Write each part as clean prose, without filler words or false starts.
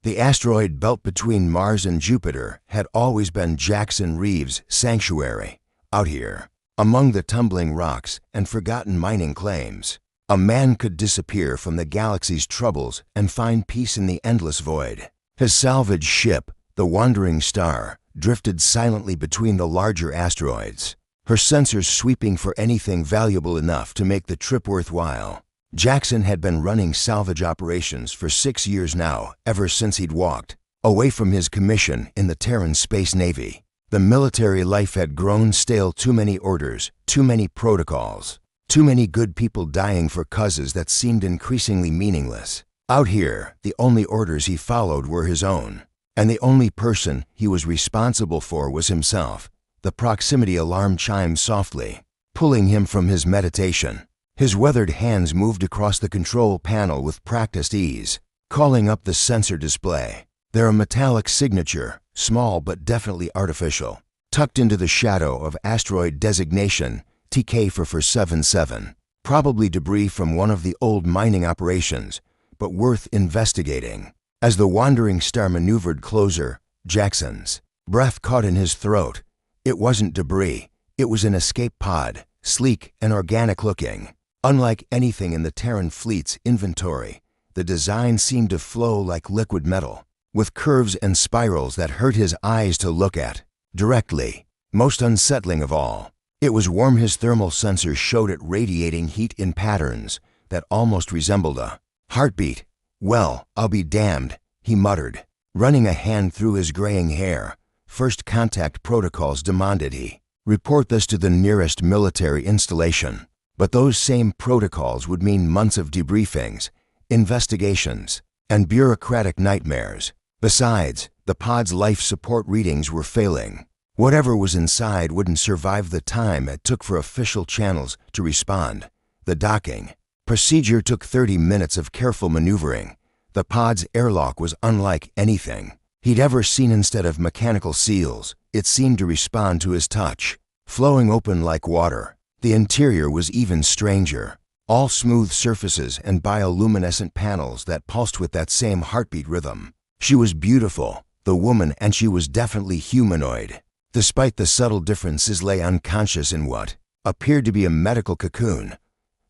The asteroid belt between Mars and Jupiter had always been Jackson Reeves' sanctuary. Out here, among the tumbling rocks and forgotten mining claims, a man could disappear from the galaxy's troubles and find peace in the endless void. His salvage ship, the Wandering Star, drifted silently between the larger asteroids, her sensors sweeping for anything valuable enough to make the trip worthwhile. Jackson had been running salvage operations for 6 years now, ever since he'd walked away from his commission in the Terran Space Navy. The military life had grown stale. Too many orders, too many protocols, too many good people dying for causes that seemed increasingly meaningless. Out here, the only orders he followed were his own, and the only person he was responsible for was himself. The proximity alarm chimed softly, pulling him from his meditation. His weathered hands moved across the control panel with practiced ease, calling up the sensor display. Their metallic signature, small but definitely artificial, tucked into the shadow of asteroid designation TK-477. Probably debris from one of the old mining operations, but worth investigating. As the Wandering Star maneuvered closer, Jackson's breath caught in his throat. It wasn't debris, it was an escape pod, sleek and organic looking. Unlike anything in the Terran fleet's inventory, the design seemed to flow like liquid metal, with curves and spirals that hurt his eyes to look at directly. Most unsettling of all, it was warm. His thermal sensors showed it radiating heat in patterns that almost resembled a heartbeat. "Well, I'll be damned," he muttered, running a hand through his graying hair. First contact protocols demanded he report this to the nearest military installation. But those same protocols would mean months of debriefings, investigations, and bureaucratic nightmares. Besides, the pod's life support readings were failing. Whatever was inside wouldn't survive the time it took for official channels to respond. The docking procedure took 30 minutes of careful maneuvering. The pod's airlock was unlike anything he'd ever seen. Instead of mechanical seals, it seemed to respond to his touch, flowing open like water. The interior was even stranger, all smooth surfaces and bioluminescent panels that pulsed with that same heartbeat rhythm. She was beautiful, the woman, and she was definitely humanoid. Despite the subtle differences, lay unconscious in what appeared to be a medical cocoon.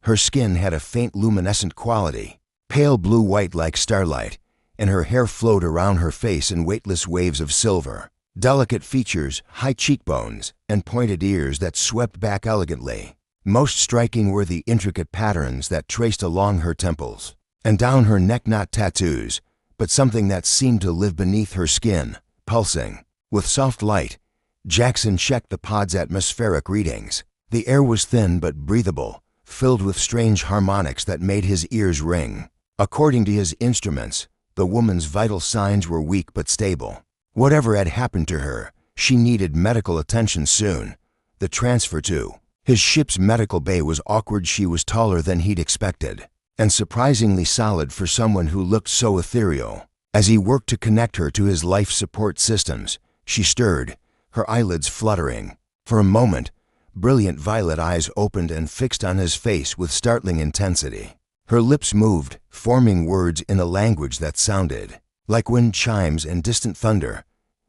Her skin had a faint luminescent quality, pale blue-white like starlight, and her hair flowed around her face in weightless waves of silver. Delicate features, high cheekbones, and pointed ears that swept back elegantly. Most striking were the intricate patterns that traced along her temples and down her neck. Not tattoos, but something that seemed to live beneath her skin, pulsing. With soft light, Jackson checked the pod's atmospheric readings. The air was thin but breathable, filled with strange harmonics that made his ears ring. According to his instruments, the woman's vital signs were weak but stable. Whatever had happened to her, she needed medical attention soon. The transfer to his ship's medical bay was awkward. She was taller than he'd expected, and surprisingly solid for someone who looked so ethereal. As he worked to connect her to his life support systems, she stirred, her eyelids fluttering. For a moment, brilliant violet eyes opened and fixed on his face with startling intensity. Her lips moved, forming words in a language that sounded like wind chimes and distant thunder.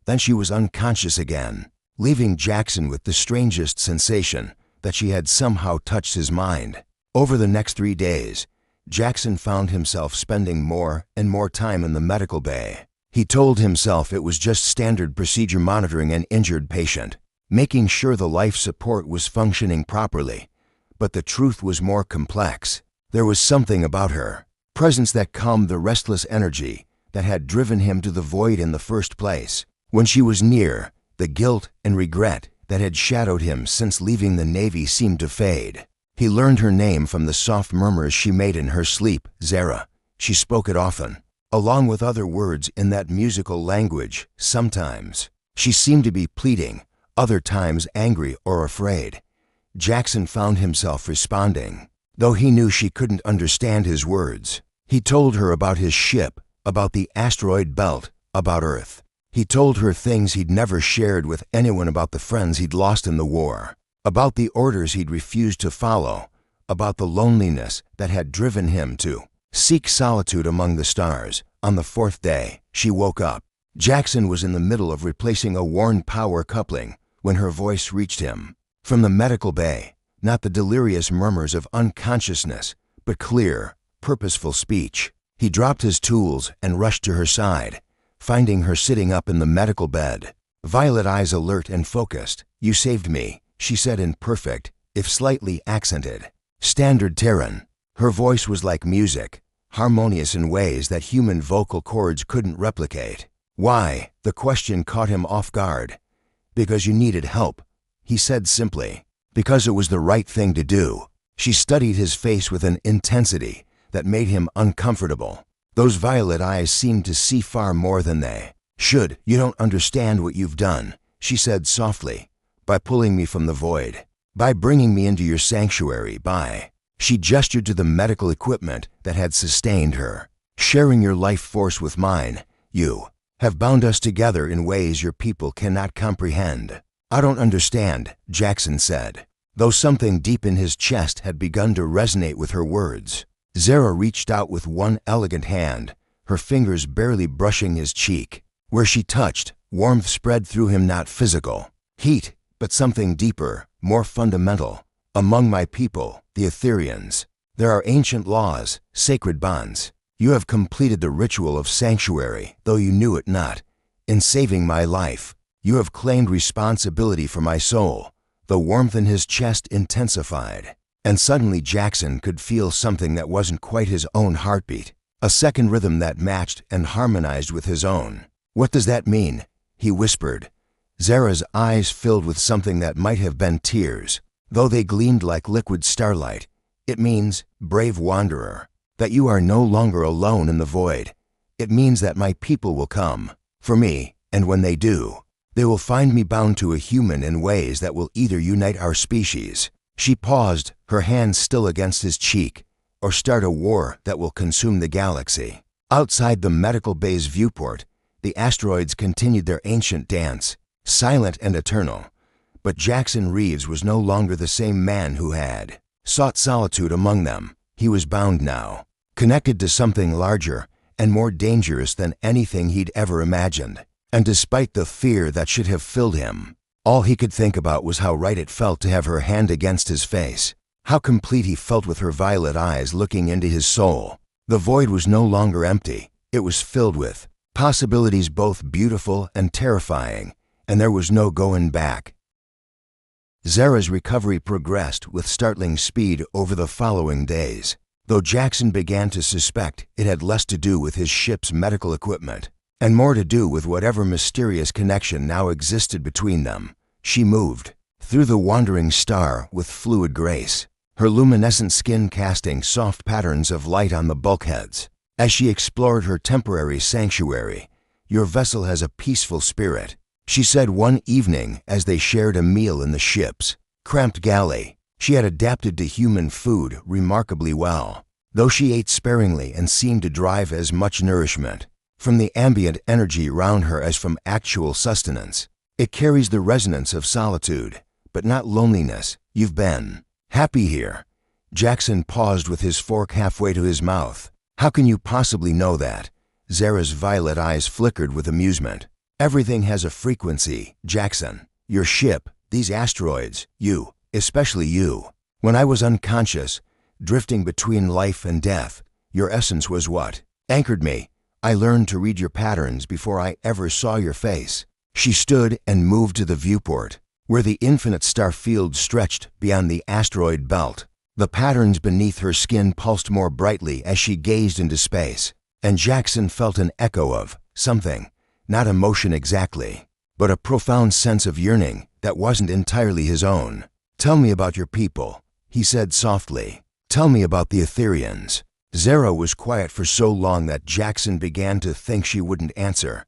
Then she was unconscious again, leaving Jackson with the strangest sensation that she had somehow touched his mind. Over the next 3 days, Jackson found himself spending more and more time in the medical bay. He told himself it was just standard procedure, monitoring an injured patient, making sure the life support was functioning properly. But the truth was more complex. There was something about her presence that calmed the restless energy that had driven him to the void in the first place. When she was near, the guilt and regret that had shadowed him since leaving the Navy seemed to fade. He learned her name from the soft murmurs she made in her sleep, Zara. She spoke it often, along with other words in that musical language. Sometimes she seemed to be pleading, other times angry or afraid. Jackson found himself responding, though he knew she couldn't understand his words. He told her about his ship, about the asteroid belt, about Earth. He told her things he'd never shared with anyone, about the friends he'd lost in the war, about the orders he'd refused to follow, about the loneliness that had driven him to seek solitude among the stars. On the fourth day, she woke up. Jackson was in the middle of replacing a worn power coupling when her voice reached him. From the medical bay, not the delirious murmurs of unconsciousness, but clear, purposeful speech. He dropped his tools and rushed to her side, finding her sitting up in the medical bed. Violet eyes alert and focused. "You saved me," she said in perfect, if slightly accented, standard Terran. Her voice was like music, harmonious in ways that human vocal cords couldn't replicate. "Why?" The question caught him off guard. "Because you needed help," he said simply. "Because it was the right thing to do." She studied his face with an intensity that made him uncomfortable. Those violet eyes seemed to see far more than they should. "You don't understand what you've done," she said softly. "By pulling me from the void. By bringing me into your sanctuary. By..." She gestured to the medical equipment that had sustained her. "Sharing your life force with mine, you have bound us together in ways your people cannot comprehend." "I don't understand," Jackson said, though something deep in his chest had begun to resonate with her words. Zara reached out with one elegant hand, her fingers barely brushing his cheek. Where she touched, warmth spread through him, not physical heat, but something deeper, more fundamental. "Among my people, the Etherians, there are ancient laws, sacred bonds. You have completed the ritual of sanctuary, though you knew it not. In saving my life, you have claimed responsibility for my soul." The warmth in his chest intensified, and suddenly Jackson could feel something that wasn't quite his own heartbeat, a second rhythm that matched and harmonized with his own. "What does that mean?" he whispered. Zara's eyes filled with something that might have been tears, though they gleamed like liquid starlight. "It means, brave wanderer, that you are no longer alone in the void. It means that my people will come for me, and when they do, they will find me bound to a human in ways that will either unite our species," she paused, her hand still against his cheek, "or start a war that will consume the galaxy." Outside the medical bay's viewport, the asteroids continued their ancient dance, silent and eternal. But Jackson Reeves was no longer the same man who had sought solitude among them. He was bound now, connected to something larger and more dangerous than anything he'd ever imagined. And despite the fear that should have filled him, all he could think about was how right it felt to have her hand against his face, how complete he felt with her violet eyes looking into his soul. The void was no longer empty, it was filled with possibilities both beautiful and terrifying, and there was no going back. Zara's recovery progressed with startling speed over the following days, though Jackson began to suspect it had less to do with his ship's medical equipment and more to do with whatever mysterious connection now existed between them. She moved through the wandering star with fluid grace, her luminescent skin casting soft patterns of light on the bulkheads. As she explored her temporary sanctuary, "Your vessel has a peaceful spirit," she said one evening as they shared a meal in the ship's cramped galley. She had adapted to human food remarkably well, though she ate sparingly and seemed to derive as much nourishment from the ambient energy around her as from actual sustenance. "It carries the resonance of solitude, but not loneliness. You've been happy here." Jackson paused with his fork halfway to his mouth. "How can you possibly know that?" Zara's violet eyes flickered with amusement. "Everything has a frequency, Jackson. Your ship, these asteroids, you, especially you. When I was unconscious, drifting between life and death, your essence was what anchored me. I learned to read your patterns before I ever saw your face." She stood and moved to the viewport, where the infinite star field stretched beyond the asteroid belt. The patterns beneath her skin pulsed more brightly as she gazed into space, and Jackson felt an echo of something, not emotion exactly, but a profound sense of yearning that wasn't entirely his own. "Tell me about your people," he said softly. "Tell me about the Etherians." Zara was quiet for so long that Jackson began to think she wouldn't answer.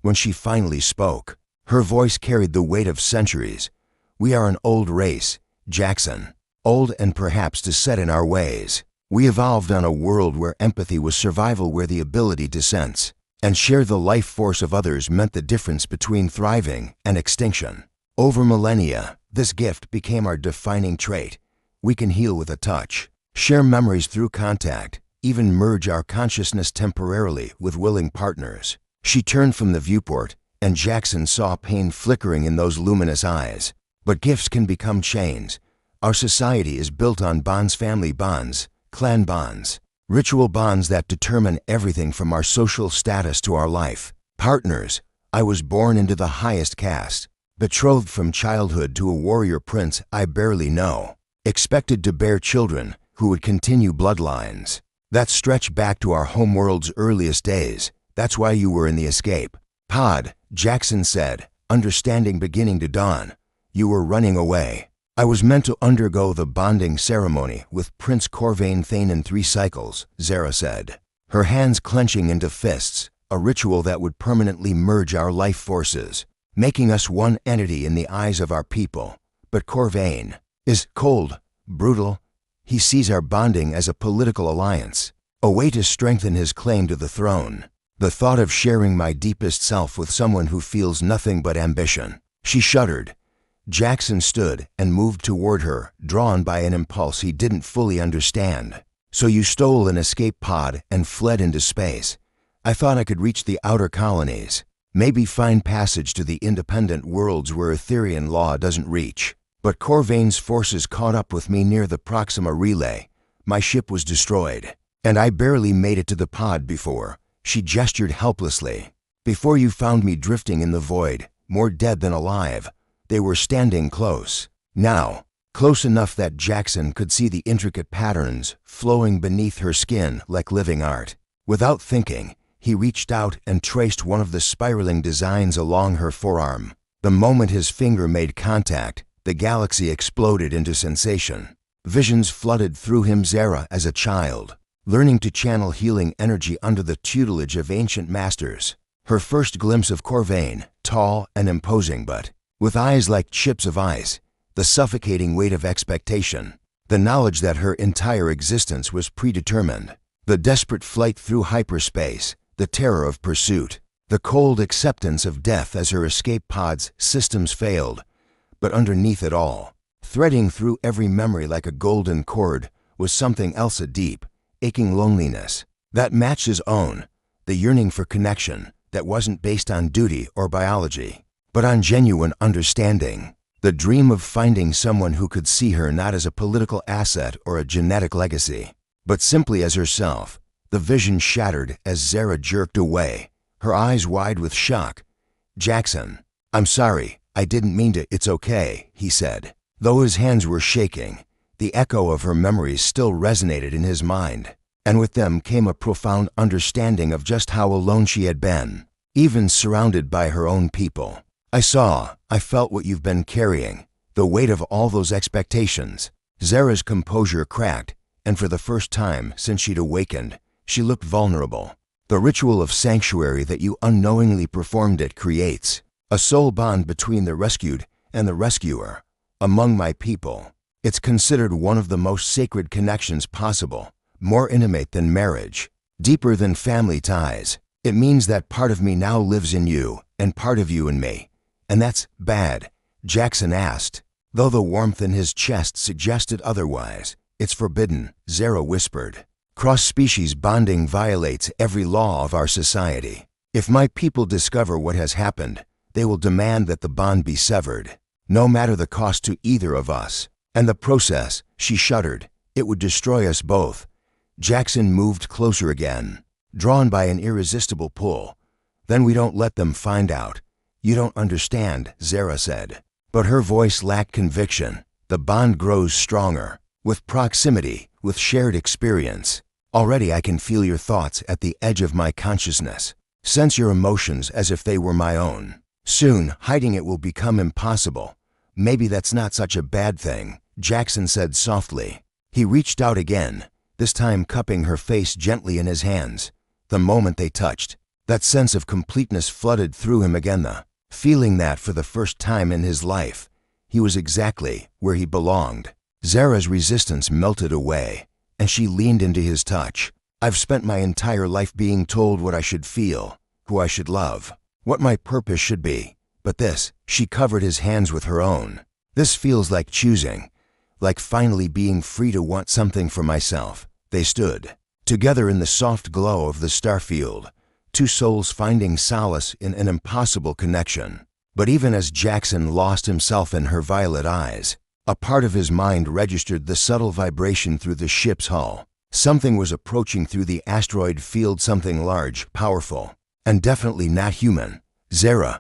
When she finally spoke, her voice carried the weight of centuries. "We are an old race, Jackson. Old and perhaps to set in our ways. We evolved on a world where empathy was survival, where the ability to sense and share the life force of others meant the difference between thriving and extinction. Over millennia, this gift became our defining trait. We can heal with a touch, share memories through contact, even merge our consciousness temporarily with willing partners. She turned from the viewport, and Jackson saw pain flickering in those luminous eyes. But gifts can become chains. Our society is built on bonds, family bonds, clan bonds, ritual bonds that determine everything from our social status to our life. Partners. I was born into the highest caste. Betrothed from childhood to a warrior prince I barely know. Expected to bear children who would continue bloodlines that stretch back to our homeworld's earliest days. That's why you were in the escape pod, Jackson said, understanding beginning to dawn. You were running away. I was meant to undergo the bonding ceremony with Prince Corvain Thane in 3 cycles, Zara said, her hands clenching into fists, a ritual that would permanently merge our life forces, making us one entity in the eyes of our people. But Corvain is cold, brutal. He sees our bonding as a political alliance, a way to strengthen his claim to the throne. The thought of sharing my deepest self with someone who feels nothing but ambition. She shuddered. Jackson stood and moved toward her, drawn by an impulse he didn't fully understand. So you stole an escape pod and fled into space. I thought I could reach the outer colonies, maybe find passage to the independent worlds where Etherean law doesn't reach. But Corvain's forces caught up with me near the Proxima Relay. My ship was destroyed, and I barely made it to the pod before. She gestured helplessly. Before you found me drifting in the void, more dead than alive. They were standing close. Now, close enough that Jackson could see the intricate patterns flowing beneath her skin like living art. Without thinking, he reached out and traced one of the spiraling designs along her forearm. The moment his finger made contact, the galaxy exploded into sensation. Visions flooded through him. Zara as a child, learning to channel healing energy under the tutelage of ancient masters. Her first glimpse of Corvain, tall and imposing but with eyes like chips of ice, the suffocating weight of expectation, the knowledge that her entire existence was predetermined, the desperate flight through hyperspace, the terror of pursuit, the cold acceptance of death as her escape pod's systems failed. But underneath it all, threading through every memory like a golden cord, was something else, a deep, aching loneliness that matched his own, the yearning for connection that wasn't based on duty or biology, but on genuine understanding, the dream of finding someone who could see her not as a political asset or a genetic legacy, but simply as herself. The vision shattered as Zara jerked away, her eyes wide with shock. Jackson, I'm sorry. I didn't mean to. It's okay, he said. Though his hands were shaking, the echo of her memories still resonated in his mind, and with them came a profound understanding of just how alone she had been, even surrounded by her own people. I felt what you've been carrying, the weight of all those expectations. Zara's composure cracked, and for the first time since she'd awakened, she looked vulnerable. The ritual of sanctuary that you unknowingly performed it creates a soul bond between the rescued and the rescuer. Among my people, it's considered one of the most sacred connections possible, more intimate than marriage, deeper than family ties. It means that part of me now lives in you, and part of you in me. And that's bad, Jackson asked, though the warmth in his chest suggested otherwise. It's forbidden, Zara whispered. Cross-species bonding violates every law of our society. If my people discover what has happened, they will demand that the bond be severed, no matter the cost to either of us. And the process, she shuddered, it would destroy us both. Jackson moved closer again, drawn by an irresistible pull. Then we don't let them find out. You don't understand, Zara said. But her voice lacked conviction. The bond grows stronger, with proximity, with shared experience. Already I can feel your thoughts at the edge of my consciousness, sense your emotions as if they were my own. Soon, hiding it will become impossible. Maybe that's not such a bad thing, Jackson said softly. He reached out again, this time cupping her face gently in his hands. The moment they touched, that sense of completeness flooded through him again, the feeling that for the first time in his life, he was exactly where he belonged. Zara's resistance melted away, and she leaned into his touch. I've spent my entire life being told what I should feel, who I should love, what my purpose should be. But this, she covered his hands with her own. This feels like choosing, like finally being free to want something for myself. They stood together in the soft glow of the starfield, two souls finding solace in an impossible connection. But even as Jackson lost himself in her violet eyes, a part of his mind registered the subtle vibration through the ship's hull. Something was approaching through the asteroid field, something large, powerful, and definitely not human. "Zara,"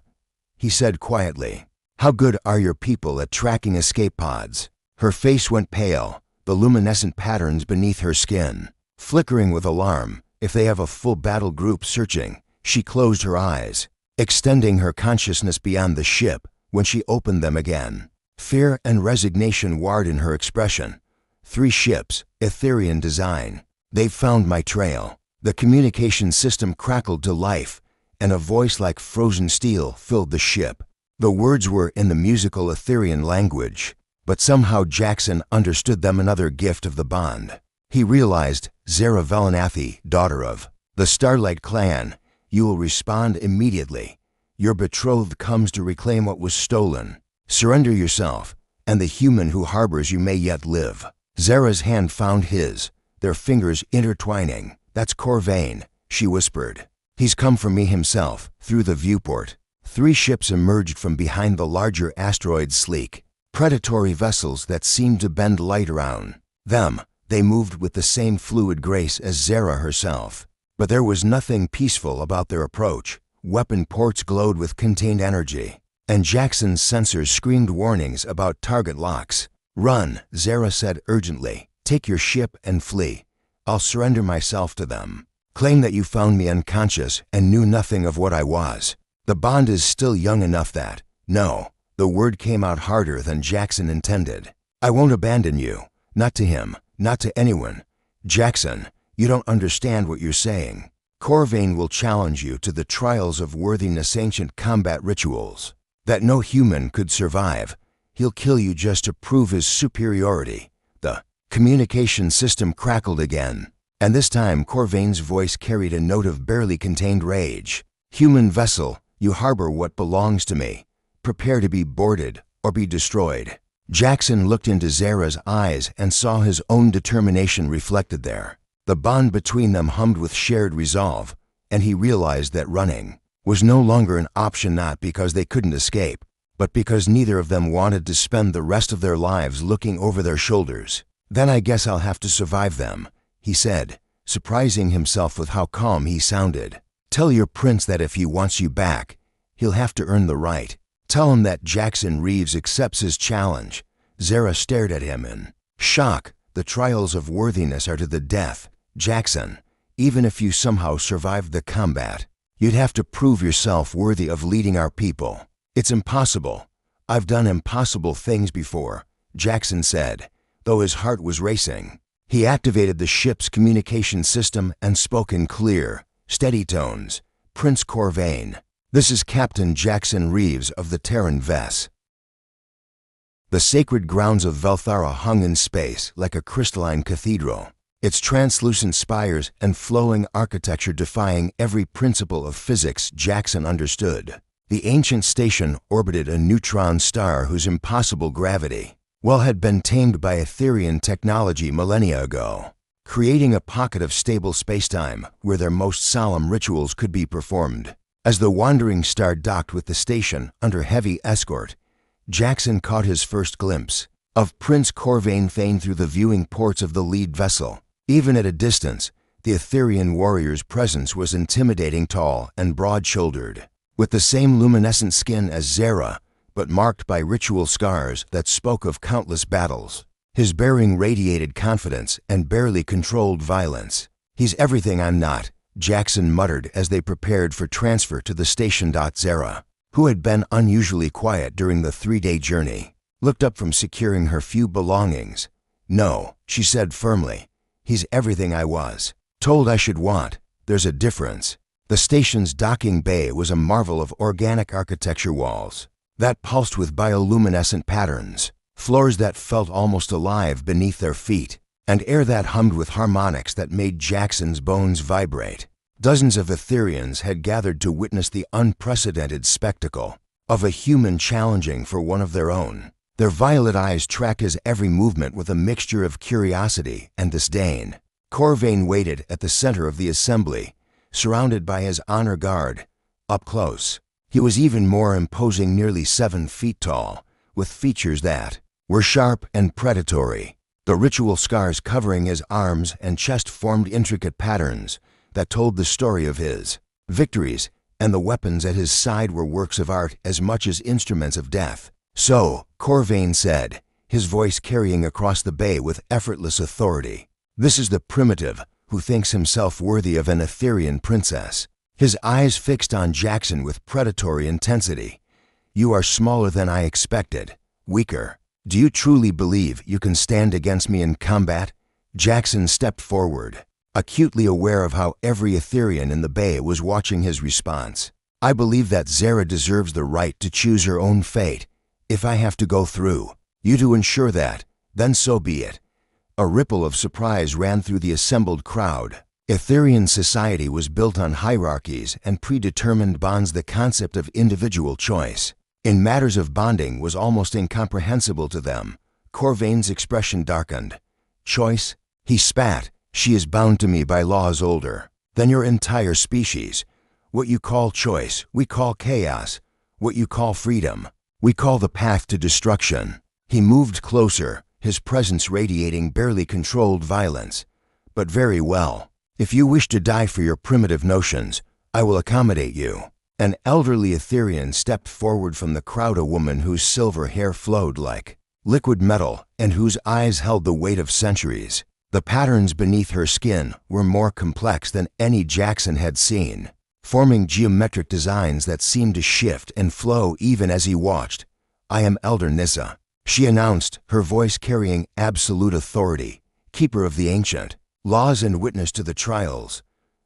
he said quietly, "how good are your people at tracking escape pods?" Her face went pale, the luminescent patterns beneath her skin flickering with alarm. "If they have a full battle group searching." She closed her eyes, extending her consciousness beyond the ship. When she opened them again, fear and resignation warred in her expression. "3 ships, Etherean design. They've found my trail." The communication system crackled to life, and a voice like frozen steel filled the ship. The words were in the musical Etherean language, but somehow Jackson understood them, another gift of the bond. He realized, "Zara Velanathi, daughter of the Starlight Clan, you will respond immediately. Your betrothed comes to reclaim what was stolen. Surrender yourself, and the human who harbors you may yet live." Zara's hand found his, their fingers intertwining. "That's Corvain," she whispered. "He's come for me himself." Through the viewport, 3 ships emerged from behind the larger asteroid, sleek, predatory vessels that seemed to bend light around them. They moved with the same fluid grace as Zara herself, but there was nothing peaceful about their approach. Weapon ports glowed with contained energy, and Jackson's sensors screamed warnings about target locks. "Run," Zara said urgently. "Take your ship and flee. I'll surrender myself to them. Claim that you found me unconscious and knew nothing of what I was. The bond is still young enough that—" "No." The word came out harder than Jackson intended. "I won't abandon you. Not to him. Not to anyone. Jackson, you don't understand what you're saying. Corvain will challenge you to the trials of worthiness, ancient combat rituals that no human could survive. He'll kill you just to prove his superiority." The communication system crackled again, and this time Corvain's voice carried a note of barely contained rage. "Human vessel, you harbor what belongs to me. Prepare to be boarded or be destroyed." Jackson looked into Zara's eyes and saw his own determination reflected there. The bond between them hummed with shared resolve, and he realized that running was no longer an option, not because they couldn't escape, but because neither of them wanted to spend the rest of their lives looking over their shoulders. "Then I guess I'll have to survive them," he said, surprising himself with how calm he sounded. "Tell your prince that if he wants you back, he'll have to earn the right. Tell him that Jackson Reeves accepts his challenge." Zara stared at him in shock. "The trials of worthiness are to the death, Jackson. Even if you somehow survived the combat, you'd have to prove yourself worthy of leading our people. It's impossible." "I've done impossible things before," Jackson said, though his heart was racing. He activated the ship's communication system and spoke in clear, steady tones. "Prince Corvain, this is Captain Jackson Reeves of the Terran Vess." The sacred grounds of Velthara hung in space like a crystalline cathedral, its translucent spires and flowing architecture defying every principle of physics Jackson understood. The ancient station orbited a neutron star whose impossible gravity, had been tamed by Etherean technology millennia ago, creating a pocket of stable spacetime where their most solemn rituals could be performed. As the wandering star docked with the station under heavy escort, Jackson caught his first glimpse of Prince Corvain Thane through the viewing ports of the lead vessel. Even at a distance, the Etherean warrior's presence was intimidating, tall and broad-shouldered, with the same luminescent skin as Zara, but marked by ritual scars that spoke of countless battles. His bearing radiated confidence and barely controlled violence. "He's everything I'm not," Jackson muttered as they prepared for transfer to the station. Zara, who had been unusually quiet during the 3-day journey, looked up from securing her few belongings. "No," she said firmly. "He's everything I was told I should want. There's a difference." The station's docking bay was a marvel of organic architecture, walls that pulsed with bioluminescent patterns, floors that felt almost alive beneath their feet, and air that hummed with harmonics that made Jackson's bones vibrate. Dozens of Ethereans had gathered to witness the unprecedented spectacle of a human challenging for one of their own. Their violet eyes tracked his every movement with a mixture of curiosity and disdain. Corvain waited at the center of the assembly, surrounded by his honor guard, up close. He was even more imposing, nearly 7 feet tall, with features that were sharp and predatory. The ritual scars covering his arms and chest formed intricate patterns that told the story of his victories, and the weapons at his side were works of art as much as instruments of death. "So," Corvain said, his voice carrying across the bay with effortless authority, "this is the primitive who thinks himself worthy of an Etherean princess." His eyes fixed on Jackson with predatory intensity. "You are smaller than I expected, weaker. Do you truly believe you can stand against me in combat?" Jackson stepped forward, acutely aware of how every Etherean in the bay was watching his response. "I believe that Zara deserves the right to choose her own fate. If I have to go through you to ensure that, then so be it." A ripple of surprise ran through the assembled crowd. Etherean society was built on hierarchies and predetermined bonds. The concept of individual choice in matters of bonding was almost incomprehensible to them. Corvain's expression darkened. "Choice?" he spat. "She is bound to me by laws older than your entire species. What you call choice, we call chaos. What you call freedom, we call the path to destruction." He moved closer, his presence radiating barely controlled violence. "But very well. If you wish to die for your primitive notions, I will accommodate you." An elderly Etherean stepped forward from the crowd, a woman whose silver hair flowed like liquid metal and whose eyes held the weight of centuries. The patterns beneath her skin were more complex than any Jackson had seen, forming geometric designs that seemed to shift and flow even as he watched. "I am Elder Nissa," she announced, her voice carrying absolute authority, "keeper of the ancient laws and witness to the trials.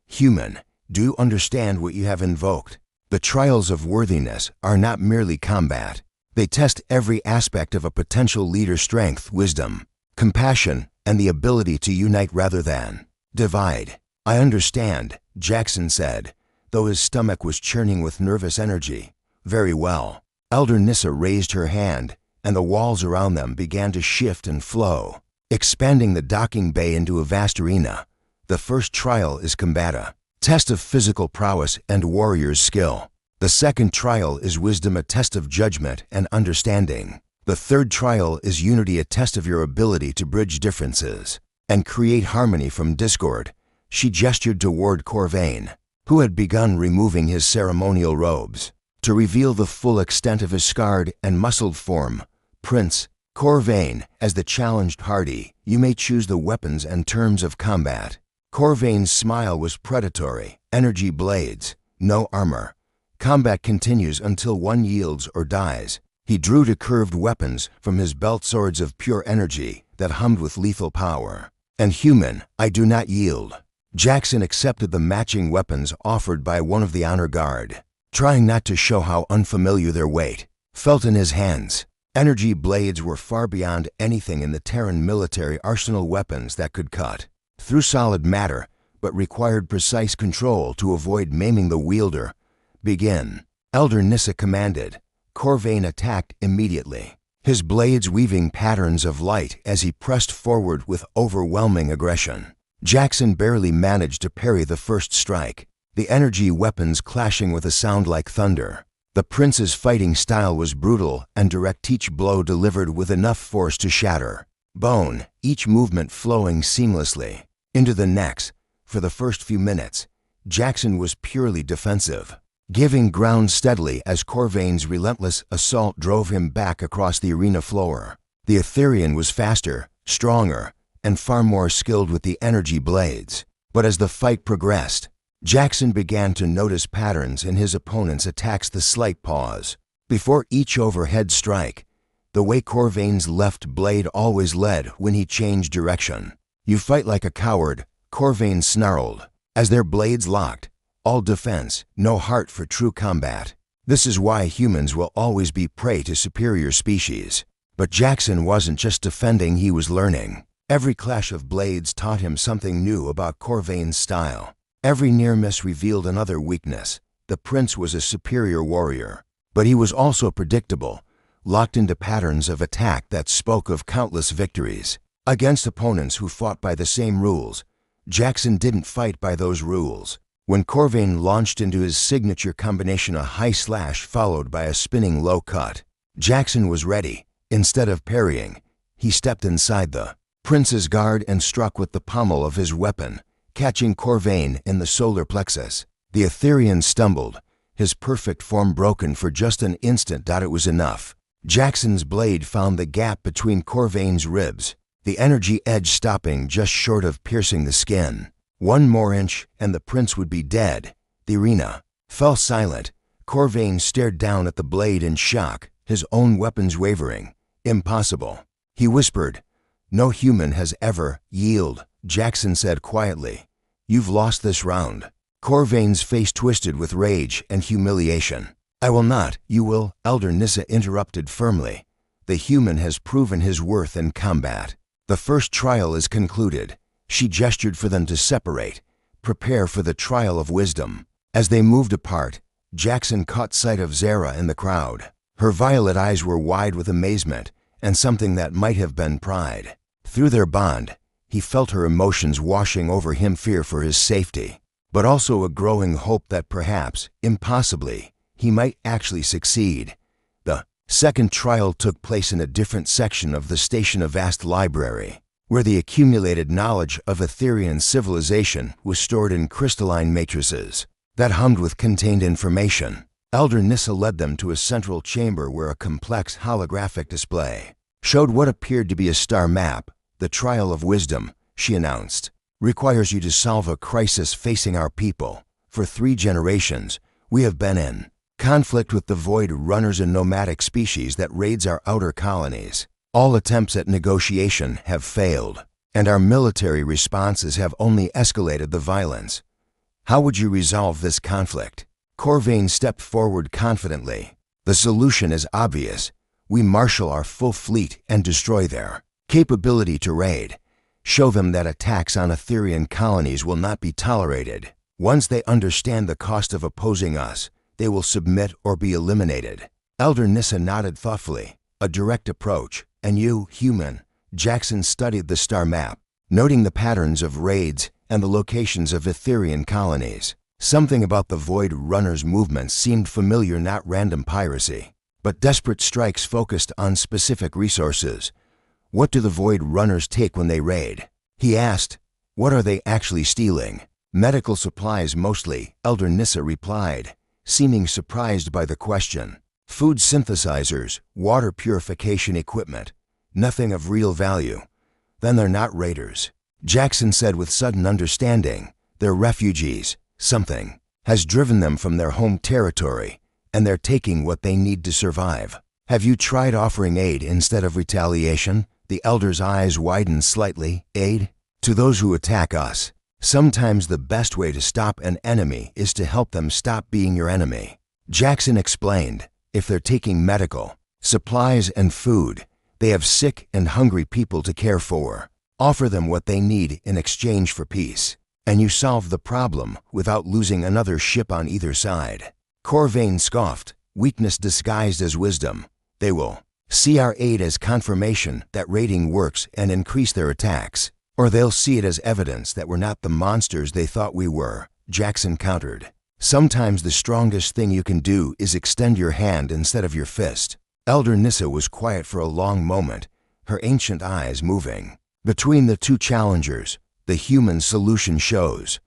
Human, do you understand what you have invoked? The trials of worthiness are not merely combat. They test every aspect of a potential leader's strength, wisdom, compassion, and the ability to unite rather than divide." "I understand," Jackson said, though his stomach was churning with nervous energy. "Very well." Elder Nissa raised her hand, and the walls around them began to shift and flow, expanding the docking bay into a vast arena. "The first trial is combata, test of physical prowess and warrior's skill. The second trial is wisdom, a test of judgment and understanding. The third trial is unity, a test of your ability to bridge differences and create harmony from discord." She gestured toward Corvain, who had begun removing his ceremonial robes to reveal the full extent of his scarred and muscled form. "Prince Corvain, as the challenged party, you may choose the weapons and terms of combat." Corvain's smile was predatory. "Energy blades, no armor. Combat continues until one yields or dies." He drew two curved weapons from his belt, swords of pure energy that hummed with lethal power. "And human, I do not yield." Jackson accepted the matching weapons offered by one of the honor guard, trying not to show how unfamiliar their weight felt in his hands. Energy blades were far beyond anything in the Terran military arsenal, weapons that could cut through solid matter, but required precise control to avoid maiming the wielder. "Begin," Elder Nissa commanded. Corvain attacked immediately, his blades weaving patterns of light as he pressed forward with overwhelming aggression. Jackson barely managed to parry the first strike, the energy weapons clashing with a sound like thunder. The prince's fighting style was brutal and direct, each blow delivered with enough force to shatter bone, each movement flowing seamlessly into the next. For the first few minutes, Jackson was purely defensive, giving ground steadily as Corvain's relentless assault drove him back across the arena floor. The Etherean was faster, stronger, and far more skilled with the energy blades. But as the fight progressed, Jackson began to notice patterns in his opponent's attacks. The slight pause before each overhead strike, the way Corvain's left blade always led when he changed direction. "You fight like a coward," Corvain snarled, as their blades locked. "All defense, no heart for true combat. This is why humans will always be prey to superior species." But Jackson wasn't just defending, he was learning. Every clash of blades taught him something new about Corvain's style. Every near miss revealed another weakness. The prince was a superior warrior, but he was also predictable, locked into patterns of attack that spoke of countless victories against opponents who fought by the same rules. Jackson didn't fight by those rules. When Corvain launched into his signature combination, a high slash followed by a spinning low cut, Jackson was ready. Instead of parrying, he stepped inside the prince's guard and struck with the pommel of his weapon, catching Corvain in the solar plexus. The Etherean stumbled, his perfect form broken for just an instant. It was enough. Jackson's blade found the gap between Corvain's ribs, the energy edge stopping just short of piercing the skin. One more inch and the prince would be dead. The arena fell silent. Corvain stared down at the blade in shock, his own weapons wavering. Impossible. He whispered. No human has ever yield, Jackson said quietly. You've lost this round. Corvain's face twisted with rage and humiliation. I will not. You will, Elder Nissa interrupted firmly. The human has proven his worth in combat. The first trial is concluded. She gestured for them to separate. Prepare for the trial of wisdom. As they moved apart, Jackson caught sight of Zara in the crowd. Her violet eyes were wide with amazement and something that might have been pride. Through their bond, he felt her emotions washing over him, fear for his safety, but also a growing hope that perhaps, impossibly, he might actually succeed. The second trial took place in a different section of the station, a vast library, where the accumulated knowledge of Etherean civilization was stored in crystalline matrices that hummed with contained information. Elder Nissa led them to a central chamber where a complex holographic display showed what appeared to be a star map. The trial of wisdom, she announced, requires you to solve a crisis facing our people. For 3 generations, we have been in conflict with the void runners, a nomadic species that raids our outer colonies. All attempts at negotiation have failed, and our military responses have only escalated the violence. How would you resolve this conflict? Corvain stepped forward confidently. The solution is obvious. We marshal our full fleet and destroy their capability to raid. Show them that attacks on Etherean colonies will not be tolerated. Once they understand the cost of opposing us, they will submit or be eliminated. Elder Nissa nodded thoughtfully. A direct approach. And you, human? Jackson studied the star map, noting the patterns of raids and the locations of Etherean colonies. Something about the Void Runners' movements seemed familiar, not random piracy, but desperate strikes focused on specific resources. What do the Void Runners take when they raid? He asked. What are they actually stealing? Medical supplies mostly, Elder Nissa replied, seeming surprised by the question. Food synthesizers, water purification equipment, nothing of real value. Then they're not raiders, Jackson said with sudden understanding. They're refugees. Something has driven them from their home territory, and they're taking what they need to survive. Have you tried offering aid instead of retaliation? The elder's eyes widened slightly. Aid? To those who attack us. Sometimes the best way to stop an enemy is to help them stop being your enemy. Jackson explained. If they're taking medical supplies and food, they have sick and hungry people to care for. Offer them what they need in exchange for peace, and you solve the problem without losing another ship on either side. Corvain scoffed. Weakness disguised as wisdom. They will see our aid as confirmation that raiding works and increase their attacks, or they'll see it as evidence that we're not the monsters they thought we were, Jackson countered. Sometimes the strongest thing you can do is extend your hand instead of your fist. Elder Nissa was quiet for a long moment, her ancient eyes moving. Between the two challengers, the human solution shows.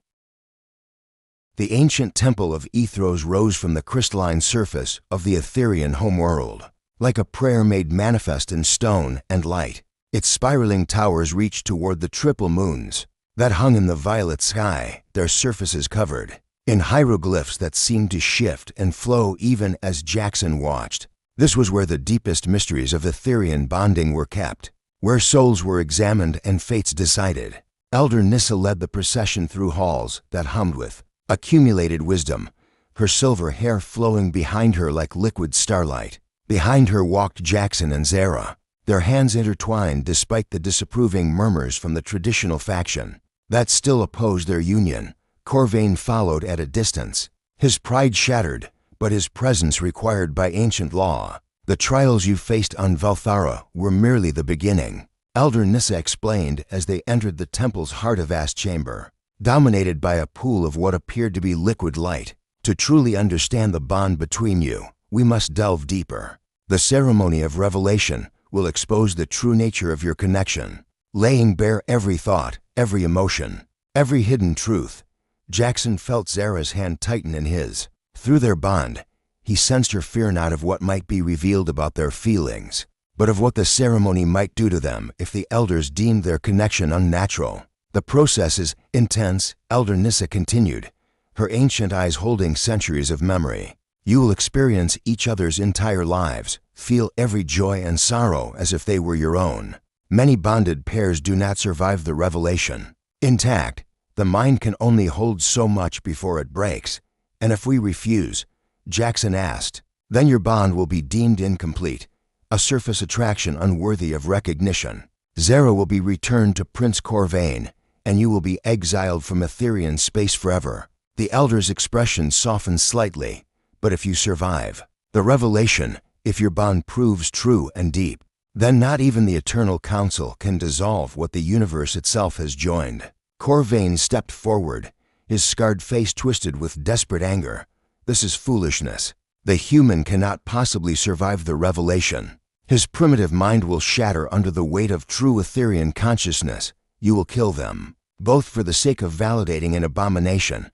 The ancient temple of Ethros rose from the crystalline surface of the Etherean homeworld, like a prayer made manifest in stone and light. Its spiraling towers reached toward the triple moons that hung in the violet sky, their surfaces covered in hieroglyphs that seemed to shift and flow even as Jackson watched. This was where the deepest mysteries of Etherean bonding were kept, where souls were examined and fates decided. Elder Nissa led the procession through halls that hummed with accumulated wisdom, her silver hair flowing behind her like liquid starlight. Behind her walked Jackson and Zara, their hands intertwined despite the disapproving murmurs from the traditional faction that still opposed their union. Corvain followed at a distance, his pride shattered, but his presence required by ancient law. The trials you faced on Valthara were merely the beginning. Elder Nissa explained as they entered the temple's heart, a vast chamber, dominated by a pool of what appeared to be liquid light. To truly understand the bond between you, we must delve deeper. The ceremony of revelation will expose the true nature of your connection, laying bare every thought, every emotion, every hidden truth. Jackson felt Zara's hand tighten in his. Through their bond, he sensed her fear not of what might be revealed about their feelings, but of what the ceremony might do to them if the elders deemed their connection unnatural. The process is intense, Elder Nissa continued, her ancient eyes holding centuries of memory. You will experience each other's entire lives, feel every joy and sorrow as if they were your own. Many bonded pairs do not survive the revelation. Intact, the mind can only hold so much before it breaks, and if we refuse, Jackson asked, then your bond will be deemed incomplete, a surface attraction unworthy of recognition. Zara will be returned to Prince Corvain, and you will be exiled from Etherian space forever. The elder's expression softened slightly, but if you survive the revelation, if your bond proves true and deep, then not even the Eternal Council can dissolve what the universe itself has joined. Corvain stepped forward, his scarred face twisted with desperate anger. This is foolishness. The human cannot possibly survive the revelation. His primitive mind will shatter under the weight of true Etherian consciousness. You will kill them, both for the sake of validating an abomination.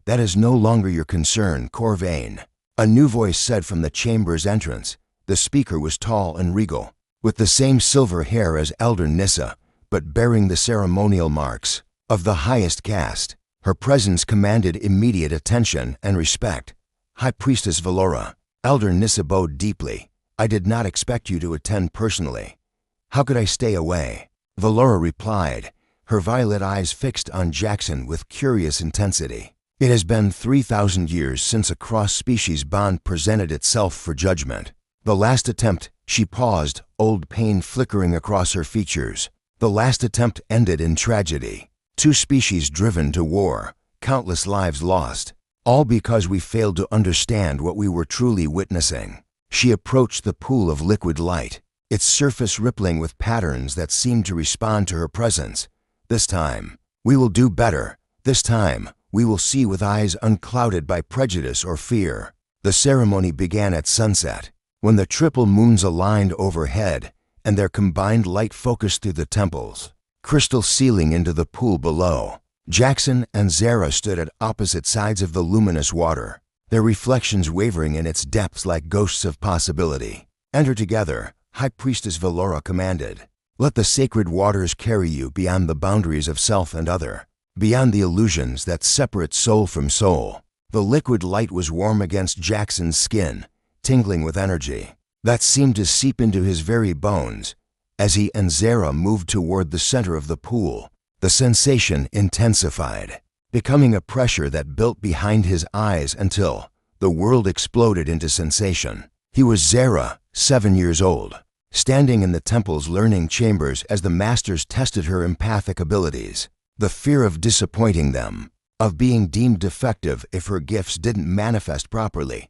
That is no longer your concern, Corvain. A new voice said from the chamber's entrance. The speaker was tall and regal, with the same silver hair as Elder Nissa, but bearing the ceremonial marks of the highest caste. Her presence commanded immediate attention and respect. High Priestess Valora. Elder Nissa bowed deeply. I did not expect you to attend personally. How could I stay away? Valora replied, her violet eyes fixed on Jackson with curious intensity. It has been 3,000 years since a cross-species bond presented itself for judgment. The last attempt, she paused, old pain flickering across her features. The last attempt ended in tragedy. 2 species driven to war, countless lives lost, all because we failed to understand what we were truly witnessing. She approached the pool of liquid light, its surface rippling with patterns that seemed to respond to her presence. This time, we will do better. This time, we will see with eyes unclouded by prejudice or fear. The ceremony began at sunset, when the triple moons aligned overhead and their combined light focused through the temple's crystal ceiling into the pool below. Jackson and Zara stood at opposite sides of the luminous water, their reflections wavering in its depths like ghosts of possibility. Enter together, High Priestess Valora commanded. Let the sacred waters carry you beyond the boundaries of self and other, beyond the illusions that separate soul from soul. The liquid light was warm against Jackson's skin, tingling with energy that seemed to seep into his very bones. As he and Zara moved toward the center of the pool, the sensation intensified, becoming a pressure that built behind his eyes until the world exploded into sensation. He was Zara, 7 years old, standing in the temple's learning chambers as the masters tested her empathic abilities. The fear of disappointing them, of being deemed defective if her gifts didn't manifest properly.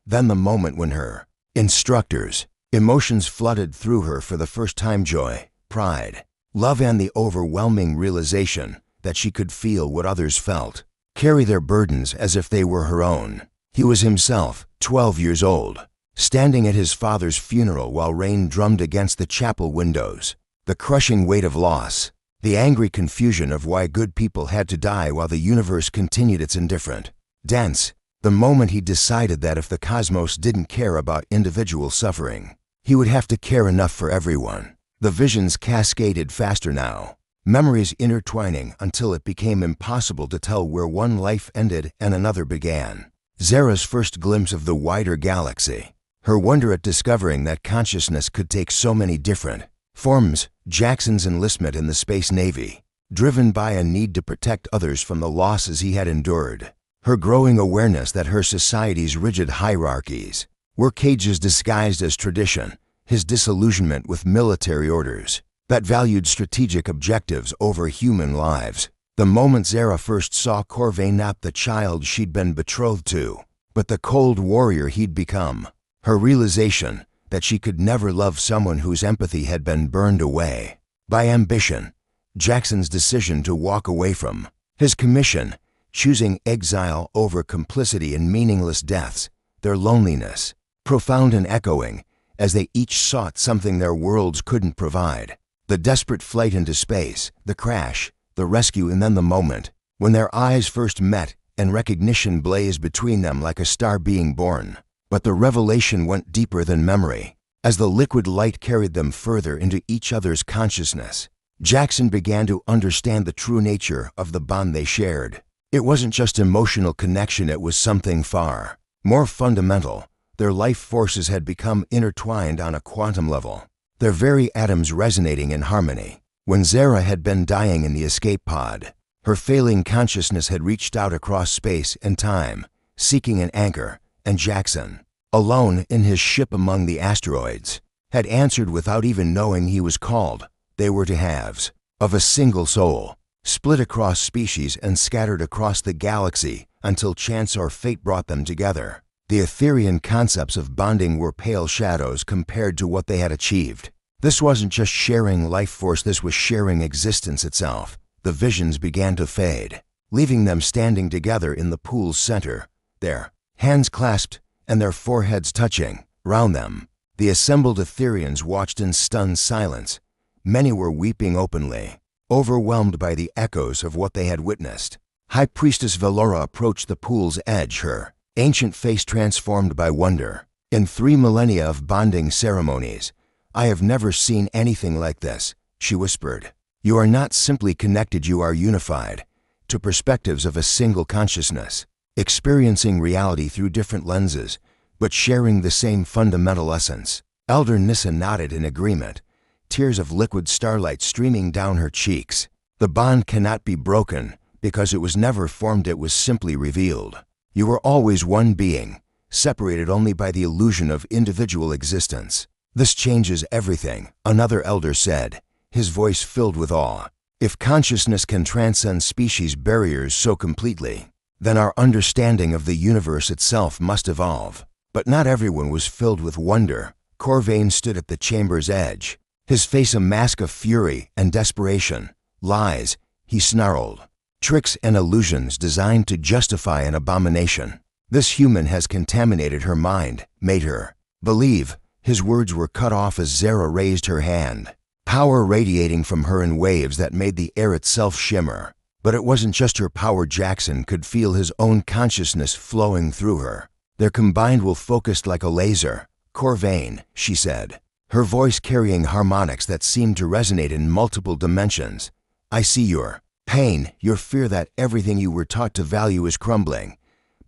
Then the moment when her instructors' emotions flooded through her for the first time: joy, pride, love, and the overwhelming realization that she could feel what others felt, carry their burdens as if they were her own. He was himself, 12 years old, standing at his father's funeral while rain drummed against the chapel windows. The crushing weight of loss, the angry confusion of why good people had to die while the universe continued its indifferent dance. The moment he decided that if the cosmos didn't care about individual suffering, he would have to care enough for everyone. The visions cascaded faster now, memories intertwining until it became impossible to tell where one life ended and another began. Zara's first glimpse of the wider galaxy, her wonder at discovering that consciousness could take so many different forms. Jackson's enlistment in the Space Navy, driven by a need to protect others from the losses he had endured. Her growing awareness that her society's rigid hierarchies were cages disguised as tradition. His disillusionment with military orders that valued strategic objectives over human lives. The moment Zara first saw Corvain, not the child she'd been betrothed to, but the cold warrior he'd become. Her realization that she could never love someone whose empathy had been burned away by ambition, Jackson's decision to walk away from his commission, choosing exile over complicity in meaningless deaths, their loneliness, profound and echoing, as they each sought something their worlds couldn't provide. The desperate flight into space, the crash, the rescue, and then the moment when their eyes first met and recognition blazed between them like a star being born. But the revelation went deeper than memory. As the liquid light carried them further into each other's consciousness, Jackson began to understand the true nature of the bond they shared. It wasn't just emotional connection, it was something far more fundamental. Their life forces had become intertwined on a quantum level, their very atoms resonating in harmony. When Zara had been dying in the escape pod, her failing consciousness had reached out across space and time, seeking an anchor, and Jackson, alone in his ship among the asteroids, had answered without even knowing he was called. They were two halves of a single soul, split across species and scattered across the galaxy until chance or fate brought them together. The Etherean concepts of bonding were pale shadows compared to what they had achieved. This wasn't just sharing life force, this was sharing existence itself. The visions began to fade, leaving them standing together in the pool's center, their hands clasped and their foreheads touching. Round them, the assembled Etherians watched in stunned silence. Many were weeping openly, overwhelmed by the echoes of what they had witnessed. High Priestess Valora approached the pool's edge, her ancient face transformed by wonder. In 3 millennia of bonding ceremonies, I have never seen anything like this, she whispered. You are not simply connected, you are unified, to perspectives of a single consciousness, experiencing reality through different lenses, but sharing the same fundamental essence. Elder Nissa nodded in agreement, tears of liquid starlight streaming down her cheeks. The bond cannot be broken because it was never formed, it was simply revealed. You were always one being, separated only by the illusion of individual existence. This changes everything, another elder said, his voice filled with awe. If consciousness can transcend species barriers so completely, then our understanding of the universe itself must evolve. But not everyone was filled with wonder. Corvain stood at the chamber's edge, his face a mask of fury and desperation. Lies, he snarled. Tricks and illusions designed to justify an abomination. This human has contaminated her mind, made her believe. His words were cut off as Zara raised her hand, power radiating from her in waves that made the air itself shimmer. But it wasn't just her power. Jackson could feel his own consciousness flowing through her. Their combined will focused like a laser. Corvain, she said, her voice carrying harmonics that seemed to resonate in multiple dimensions. I see your pain, your fear that everything you were taught to value is crumbling.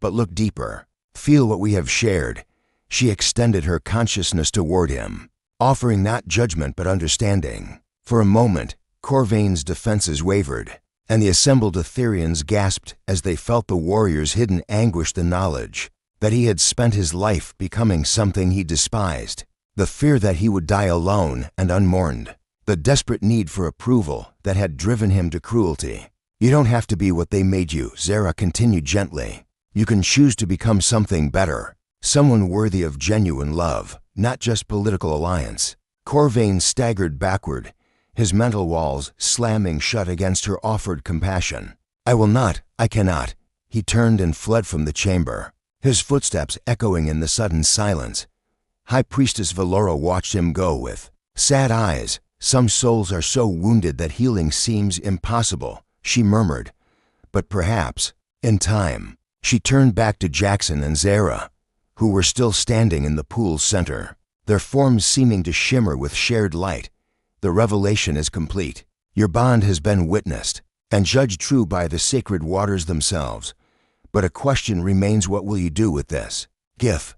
But look deeper. Feel what we have shared. She extended her consciousness toward him, offering not judgment but understanding. For a moment, Corvain's defenses wavered, and the assembled Etherians gasped as they felt the warrior's hidden anguish, the knowledge that he had spent his life becoming something he despised, the fear that he would die alone and unmourned, the desperate need for approval that had driven him to cruelty. You don't have to be what they made you, Zara continued gently. You can choose to become something better, someone worthy of genuine love, not just political alliance. Corvain staggered backward, his mental walls slamming shut against her offered compassion. I will not, I cannot. He turned and fled from the chamber, his footsteps echoing in the sudden silence. High Priestess Valora watched him go with sad eyes. Some souls are so wounded that healing seems impossible, she murmured. But perhaps, in time. She turned back to Jackson and Zara, who were still standing in the pool's center, their forms seeming to shimmer with shared light. The revelation is complete. Your bond has been witnessed and judged true by the sacred waters themselves. But a question remains: what will you do with this gift?